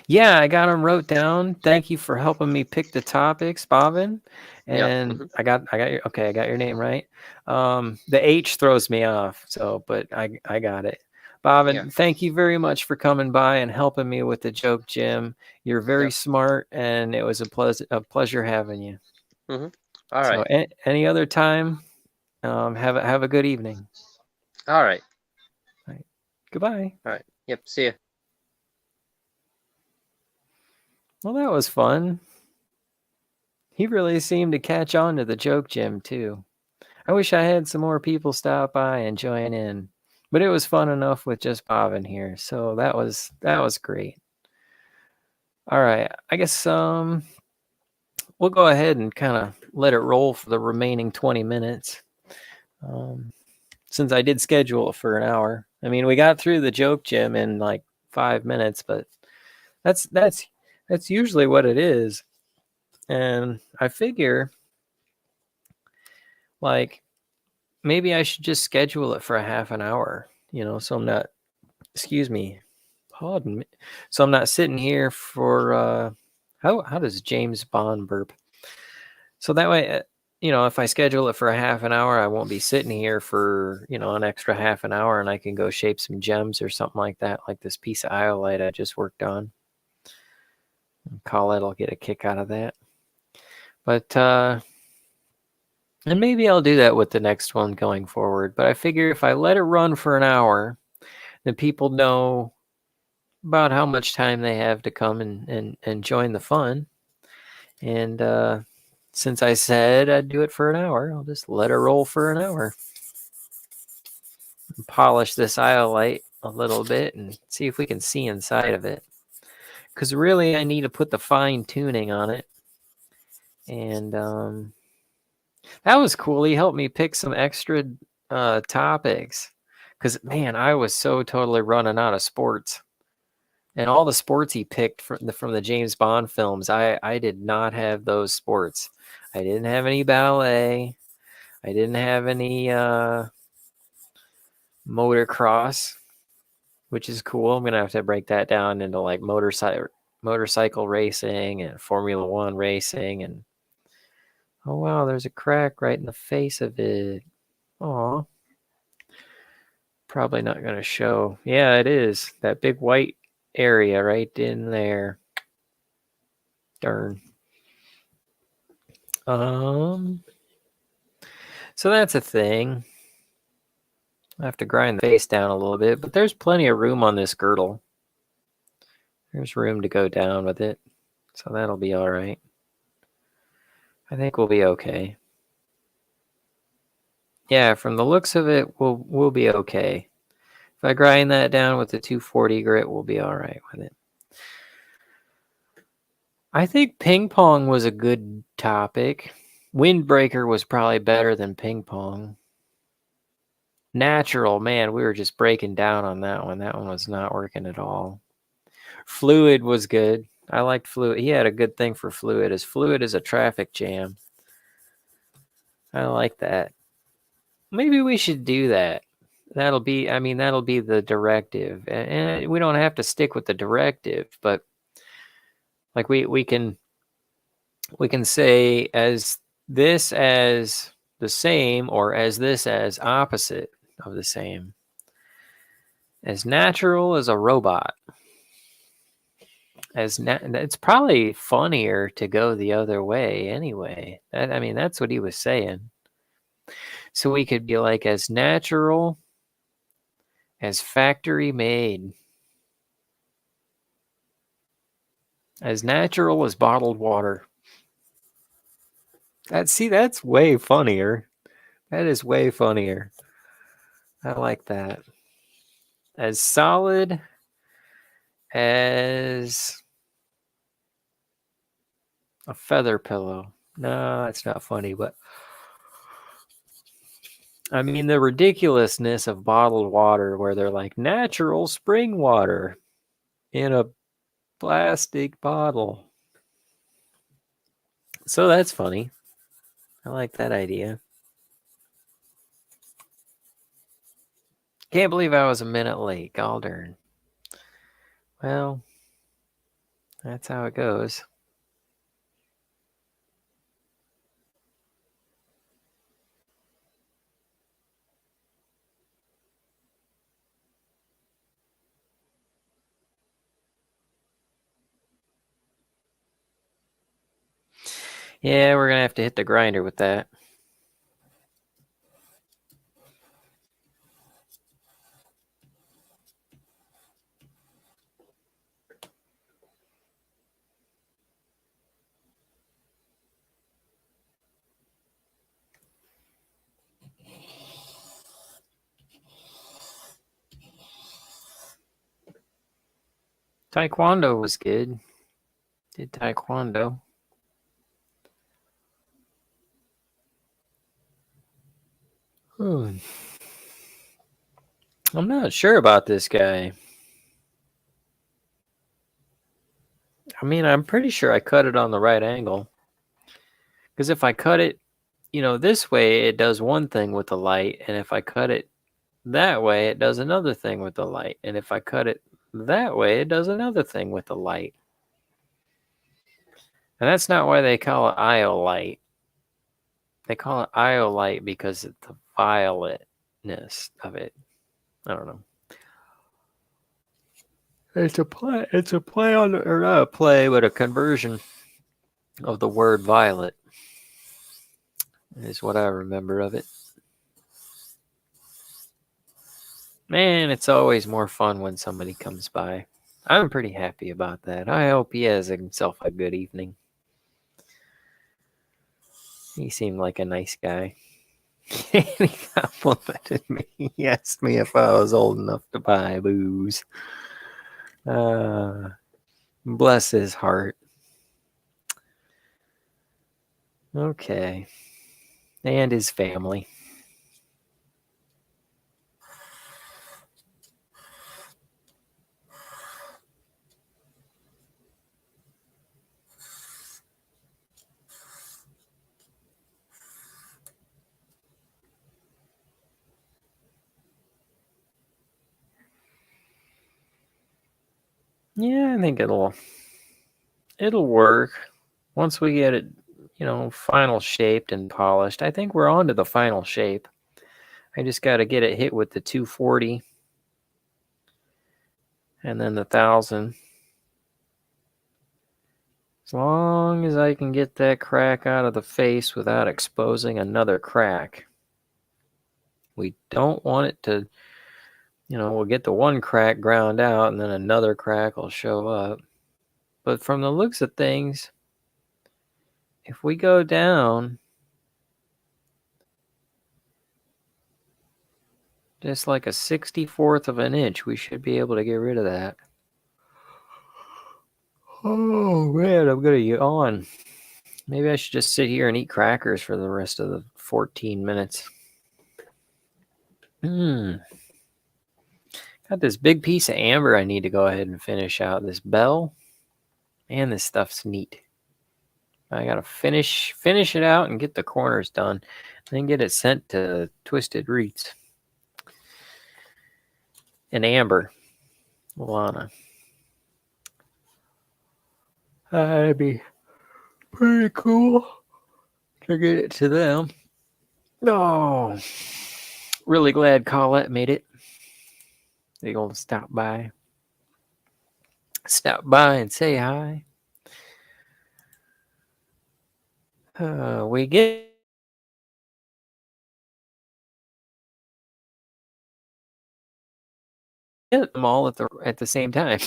[SPEAKER 1] Yeah, I got them wrote down. Thank you for helping me pick the topics, Bobbin.
[SPEAKER 2] Yep.
[SPEAKER 1] And
[SPEAKER 2] Hmm.
[SPEAKER 1] I got your name right. The H throws me off, so but I got it.
[SPEAKER 2] Yeah.
[SPEAKER 1] Bobbin, thank you very much for coming by and helping me with the joke, Jim. You're very
[SPEAKER 2] Yep.
[SPEAKER 1] smart, and it was a pleasure having you.
[SPEAKER 2] Hmm. All
[SPEAKER 1] So
[SPEAKER 2] right.
[SPEAKER 1] any other time, have a good evening.
[SPEAKER 2] All right.
[SPEAKER 1] All right. Goodbye.
[SPEAKER 2] All right. Yep. See ya.
[SPEAKER 1] Well, that was fun. He really seemed to catch on to the joke, Jim, too. I wish I had some more people stop by and join in, but it was fun enough with just Bob in here, so that was great. All right, I guess we'll go ahead and kind of let it roll for the remaining 20 minutes. Um, since I did schedule it for an hour. I mean, we got through the joke, Jim, in like 5 minutes, but that's that's that's usually what it is. And I figure like maybe I should just schedule it for a half an hour, so I'm not, excuse me, pardon me. So I'm not sitting here for how does James Bond burp? So that way, if I schedule it for a half an hour, I won't be sitting here for an extra half an hour, and I can go shape some gems or something like that, like this piece of iolite I just worked on. Colette will get a kick out of that. But and maybe I'll do that with the next one going forward. But I figure if I let it run for an hour, then people know about how much time they have to come and join the fun. And since I said I'd do it for an hour, I'll just let it roll for an hour. Polish this iolite a little bit and see if we can see inside of it. Because really, I need to put the fine tuning on it. And that was cool. He helped me pick some extra topics. Because, man, I was so totally running out of sports. And all the sports he picked from the James Bond films, I did not have those sports. I didn't have any ballet. I didn't have any motocross, which is cool. I'm gonna have to break that down into like motorcycle racing and Formula One racing. And oh wow, there's a crack right in the face of it. Aw, probably not gonna show. Yeah, it is that big white area right in there. Darn. Um, so that's a thing. I have to grind the face down a little bit, but there's plenty of room on this girdle. There's room to go down with it, so that'll be all right. I think we'll be okay. Yeah, from the looks of it, we'll be okay. If I grind that down with the 240 grit, we'll be all right with it. I think ping pong was a good topic. Windbreaker was probably better than ping pong. Natural, man, we were just breaking down on that one. That one was not working at all. Fluid was good. I liked fluid. He had a good thing for fluid. As fluid is a traffic jam. I like that. Maybe we should do that. That'll be the directive. And we don't have to stick with the directive, but like we can say as this as the same or as this as opposite of the same. As natural as a robot. It's probably funnier to go the other way anyway. That's what he was saying. So we could be like as natural as factory made. As natural as bottled water. That's way funnier. That is way funnier. I like that. As solid as a feather pillow. No, that's not funny, but I mean the ridiculousness of bottled water where they're like natural spring water in a plastic bottle. So that's funny. I like that idea. Can't believe I was a minute late. Gall darn. Well, that's how it goes. Yeah, we're going to have to hit the grinder with that. Taekwondo was good. Did Taekwondo. I'm not sure about this guy. I mean, I'm pretty sure I cut it on the right angle. Because if I cut it, this way, it does one thing with the light. And if I cut it that way, it does another thing with the light. And if I cut it that way, it does another thing with the light. And that's not why they call it iolite. They call it iolite because of the violetness of it. I don't know. It's a play. It's a play on, or not a play, but a conversion of the word violet is what I remember of it. Man, it's always more fun when somebody comes by. I'm pretty happy about that. I hope he has himself a good evening. He seemed like a nice guy. He complimented me. He asked me if I was old enough to buy booze. Bless his heart. Okay. And his family. Yeah, I think it'll work once we get it, final shaped and polished. I think we're on to the final shape. I just got to get it hit with the 240 and then the 1000. As long as I can get that crack out of the face without exposing another crack. We don't want it to, we'll get the one crack ground out and then another crack will show up. But from the looks of things, if we go down just like a 64th of an inch, we should be able to get rid of that. Oh man, I'm gonna yawn. Maybe I should just sit here and eat crackers for the rest of the 14 minutes. Got this big piece of amber I need to go ahead and finish out. This bell. Man, this stuff's neat. I gotta finish it out and get the corners done. Then get it sent to Twisted Roots. And Amber. Lana. That'd be pretty cool to get it to them. Oh, really glad Colette made it. They gonna stop by and say hi. We get them all at the same time.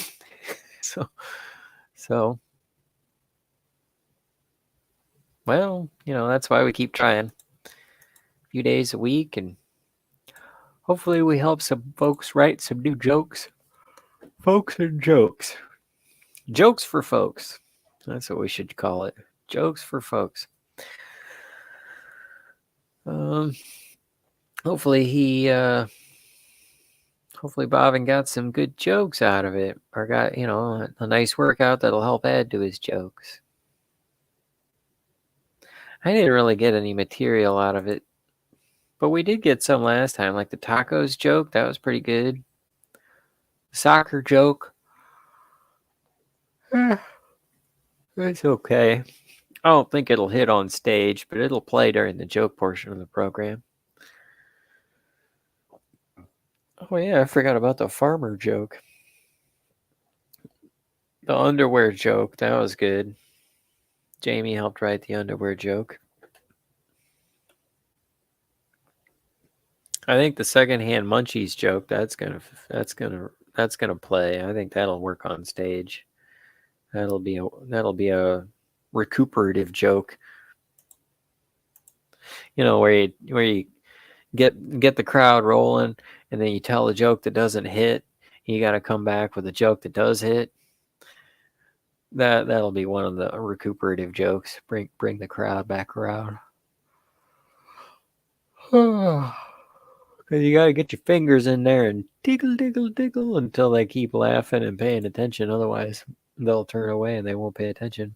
[SPEAKER 1] so well, that's why we keep trying. A few days a week, and hopefully we help some folks write some new jokes Folks and jokes. Jokes for folks. That's what we should call it. Jokes for folks. Hopefully hopefully Bobbin got some good jokes out of it, or got, a nice workout that'll help add to his jokes. I didn't really get any material out of it, but we did get some last time, like the tacos joke. That was pretty good. The soccer joke. It's okay. I don't think it'll hit on stage, but it'll play during the joke portion of the program. Oh yeah, I forgot about the farmer joke. The underwear joke, that was good. Jamie helped write the underwear joke. I think the secondhand munchies joke, that's gonna play. I think that'll work on stage. That'll be a recuperative joke. Where you get the crowd rolling, and then you tell a joke that doesn't hit. You got to come back with a joke that does hit. That'll be one of the recuperative jokes. Bring the crowd back around. Because you got to get your fingers in there and tickle, tickle, tickle until they keep laughing and paying attention. Otherwise, they'll turn away and they won't pay attention.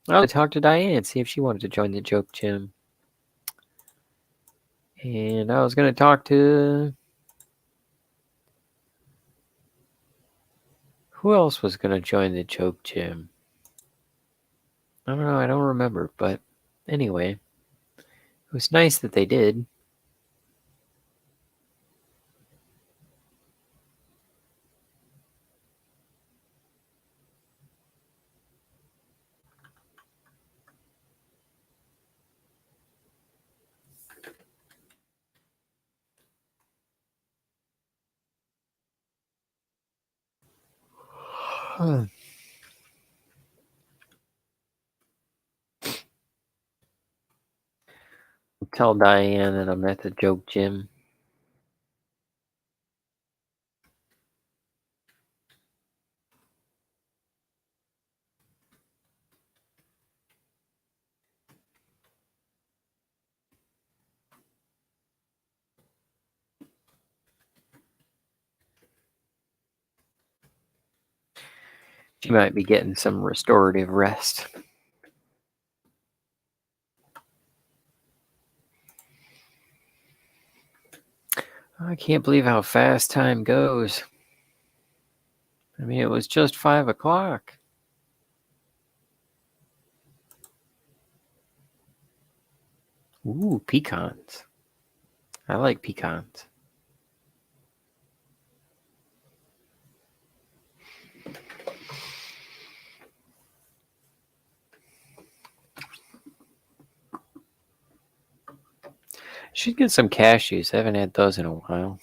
[SPEAKER 1] I'll talk to Diane, see if she wanted to join the joke gym. And I was going to talk to... Who else was going to join the joke gym? I don't know, I don't remember, but anyway, it was nice that they did. Tell Diane that I'm at the joke gym. She might be getting some restorative rest. I can't believe how fast time goes. I mean, it was just 5 o'clock. Ooh, pecans. I like pecans. Should get some cashews. I haven't had those in a while.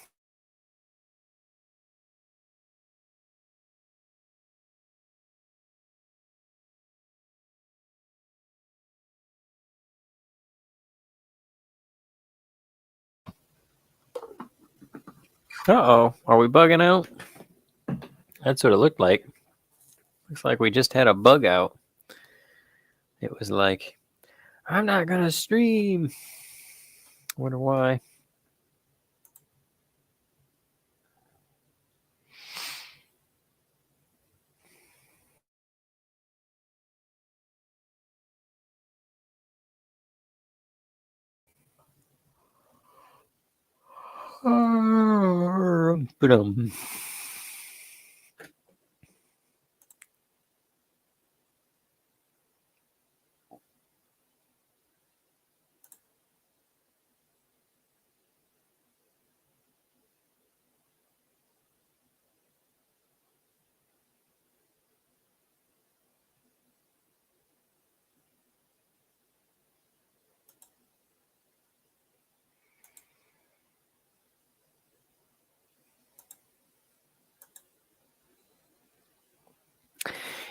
[SPEAKER 1] Uh-oh. Are we bugging out? That's what it looked like. Looks like we just had a bug out. It was like, I'm not going to stream. Wonder why. Ba-dum.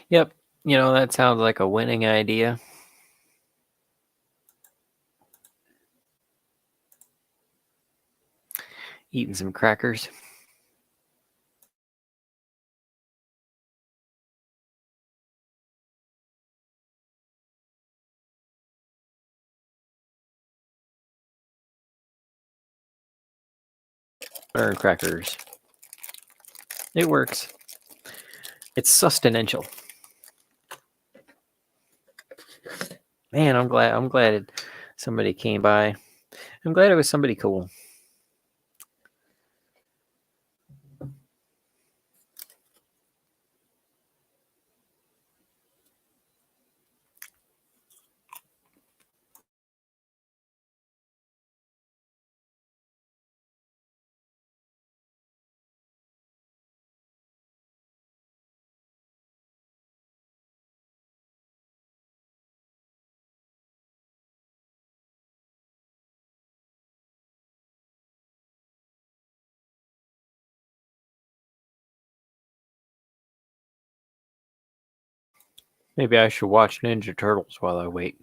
[SPEAKER 1] Yep. That sounds like a winning idea. Eating some crackers. Butter crackers. It works. It's sustenance. Man, I'm glad somebody came by. I'm glad it was somebody cool. Maybe I should watch Ninja Turtles while I wait.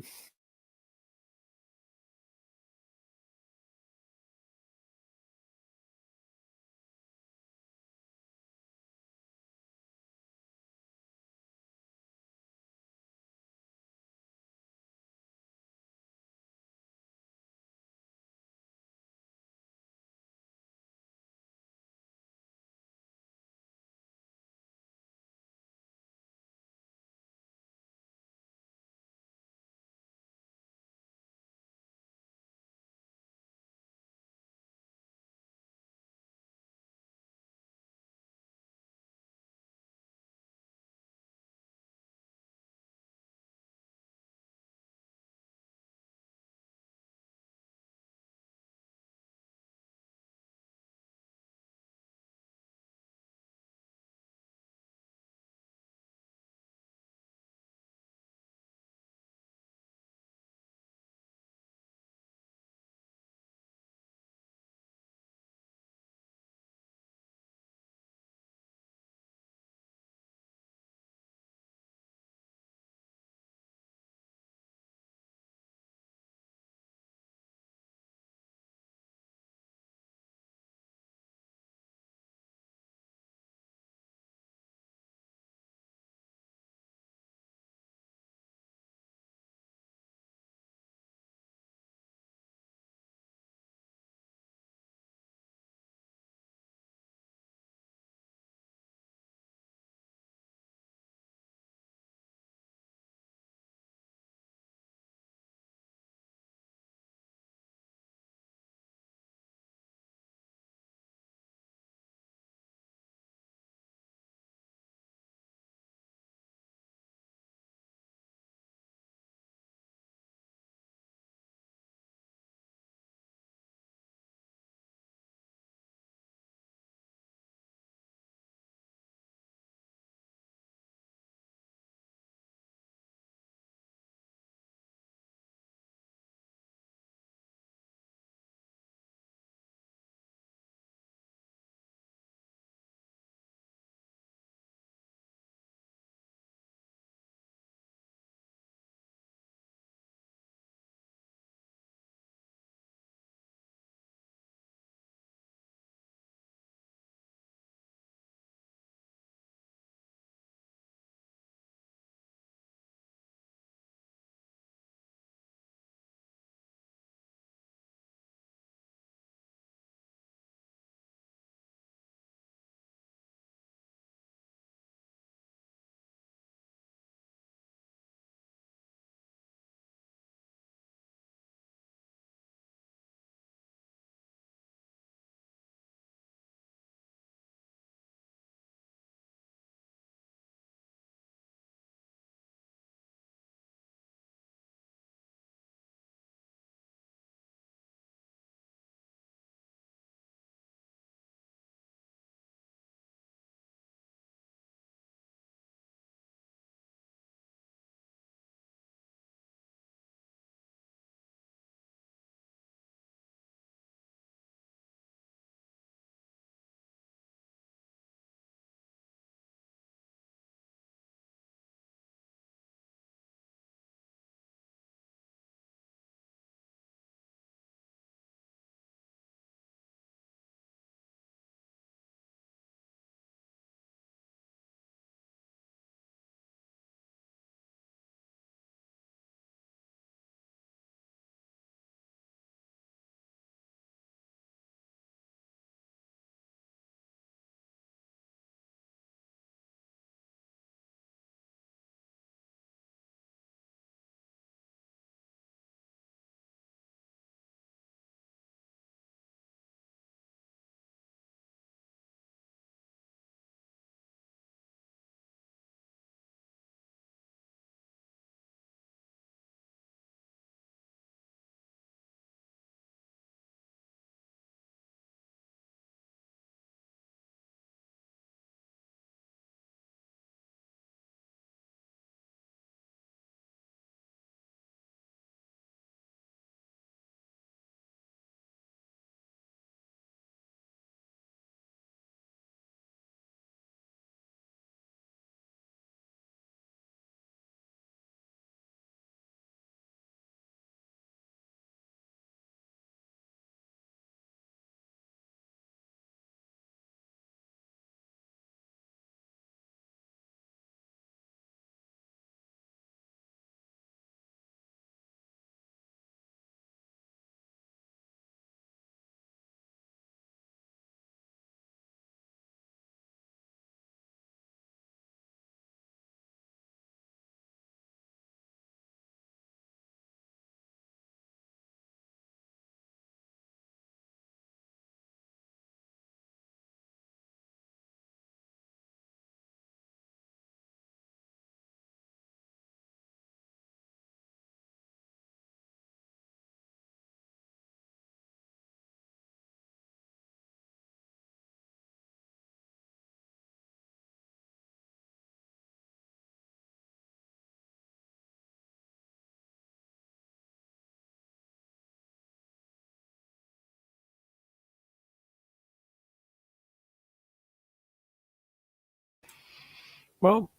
[SPEAKER 1] Well,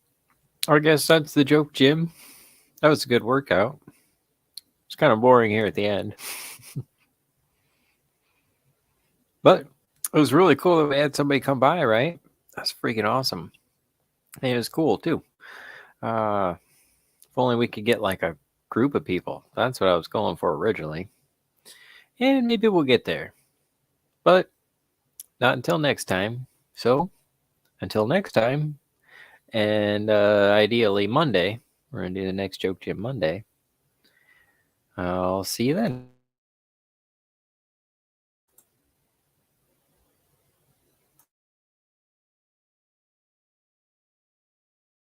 [SPEAKER 1] I guess that's the joke, Jim. That was a good workout. It's kind of boring here at the end. But it was really cool that we had somebody come by, right? That's freaking awesome. And it was cool, too. If only we could get like a group of people. That's what I was going for originally. And maybe we'll get there. But not until next time. So, until next time, and ideally Monday, we're going to do the next Joke Jim Monday. I'll see you then.